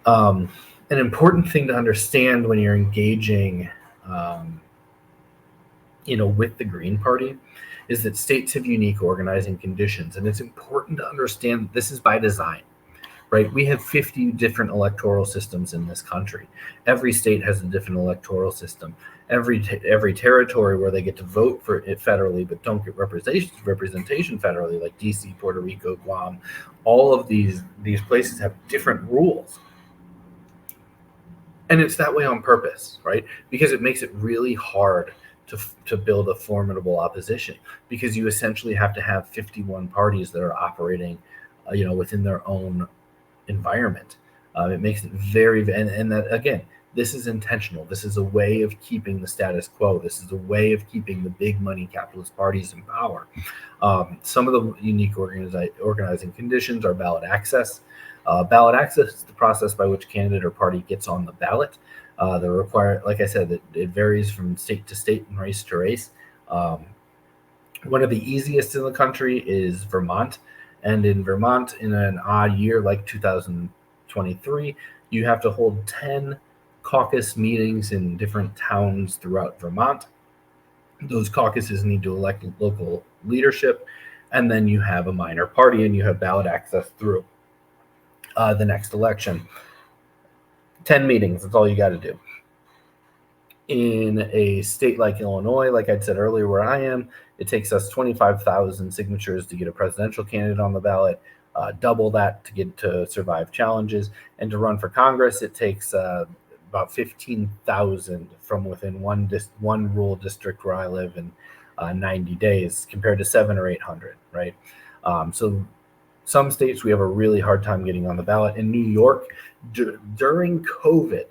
An important thing to understand when you're engaging, um, with the Green Party is that states have unique organizing conditions, and it's important to understand that this is by design. Right? We have 50 different electoral systems in this country. Every state has a different electoral system. Every territory where they get to vote for it federally, but don't get representation federally, like DC, Puerto Rico, Guam, all of these places have different rules, and it's that way on purpose, right? Because it makes it really hard to build a formidable opposition, because you essentially have to have 51 parties that are operating, within their own environment. It makes it very, and that again, this is intentional. This is a way of keeping the status quo. This is a way of keeping the big money capitalist parties in power. Some of the unique organizing conditions are ballot access. Ballot access is the process by which candidate or party gets on the ballot. The require, like I said, it varies from state to state and race to race. One of the easiest in the country is Vermont. And in Vermont, in an odd year like 2023, you have to hold 10 caucus meetings in different towns throughout Vermont. Those caucuses need to elect local leadership, and then you have a minor party and you have ballot access through the next election. 10 meetings, that's all you got to do. In a state like Illinois, like I said earlier, where I am, it takes us 25,000 signatures to get a presidential candidate on the ballot, double that to get to survive challenges. And to run for Congress, it takes about 15,000 from within one rural district where I live in 90 days, compared to 700 or 800, right? So some states we have a really hard time getting on the ballot. In New York, during COVID,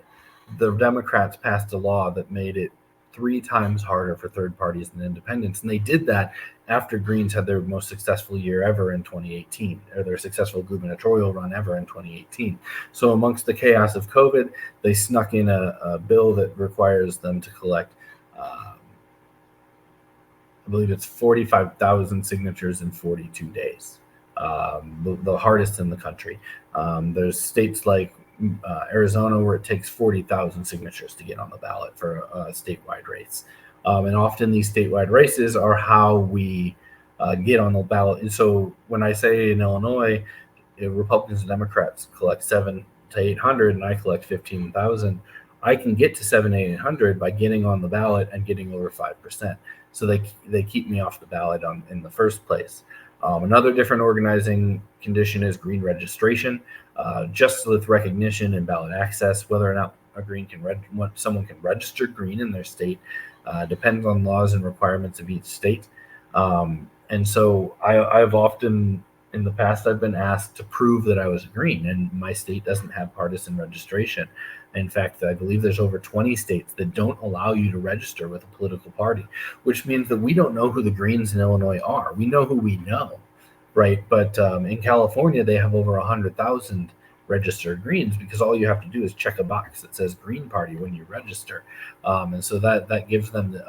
the Democrats passed a law that made it 3 times harder for third parties than independents. And they did that after Greens had their most successful year ever in 2018, or their successful gubernatorial run ever in 2018. So amongst the chaos of COVID, they snuck in a bill that requires them to collect, I believe it's 45,000 signatures in 42 days. The hardest in the country. There's states like Arizona where it takes 40,000 signatures to get on the ballot for a statewide race. And often these statewide races are how we get on the ballot. And so when I say in Illinois, Republicans and Democrats collect 700 to 800 and I collect 15,000, I can get to 700, 800 by getting on the ballot and getting over 5%. So they keep me off the ballot in the first place. Another different organizing condition is green registration. Just with recognition and ballot access, whether or not someone can register green in their state depends on laws and requirements of each state. And so I've often in the past I've been asked to prove that I was green, and my state doesn't have partisan registration. In fact, I believe there's over 20 states that don't allow you to register with a political party, which means that we don't know who the Greens in Illinois are. We know who we know, right? But in California, they have over 100,000 registered Greens, because all you have to do is check a box that says Green Party when you register. And so that gives them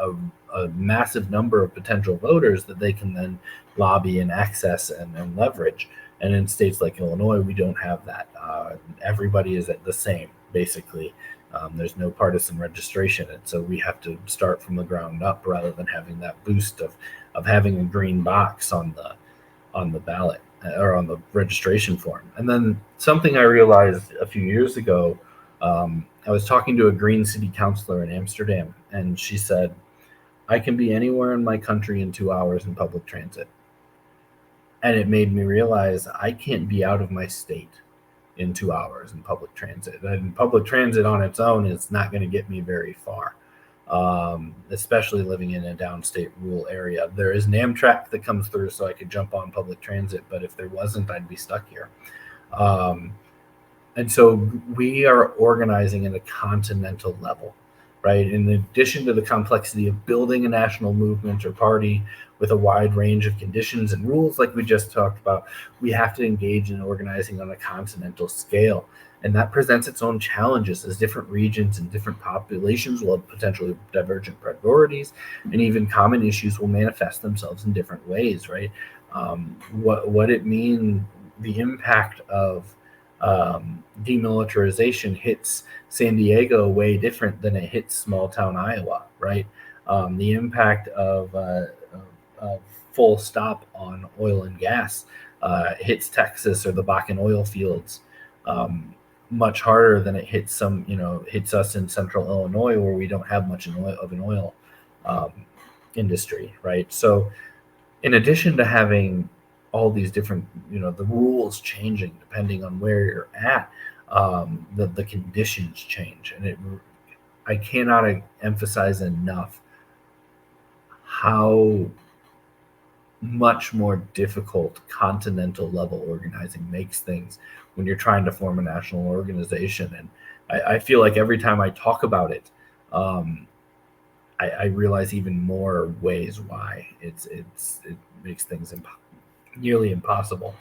a massive number of potential voters that they can then lobby and access and leverage. And in states like Illinois, we don't have that. Everybody is the same, basically. There's no partisan registration. And so we have to start from the ground up rather than having that boost of having a green box on the ballot or on the registration form. And then something I realized a few years ago, I was talking to a Green city councilor in Amsterdam, and she said, I can be anywhere in my country in 2 hours in public transit. And it made me realize I can't be out of my state in 2 hours in public transit. And public transit on its own is not going to get me very far, especially living in a downstate rural area. There is an Amtrak that comes through, so I could jump on public transit, but if there wasn't, I'd be stuck here. And so we are organizing at a continental level, right? In addition to the complexity of building a national movement or party with a wide range of conditions and rules like we just talked about, we have to engage in organizing on a continental scale. And that presents its own challenges, as different regions and different populations will have potentially divergent priorities, and even common issues will manifest themselves in different ways, right? What it means, the impact of demilitarization hits San Diego way different than it hits small town Iowa, right? The impact of full stop on oil and gas hits Texas or the Bakken oil fields much harder than it hits hits us in central Illinois, where we don't have much of an oil um, industry, right? So in addition to having all these different, the rules changing depending on where you're at, the conditions change, and I cannot emphasize enough how much more difficult continental level organizing makes things when you're trying to form a national organization. And I feel like every time I talk about it, um, I realize even more ways why it makes things nearly impossible.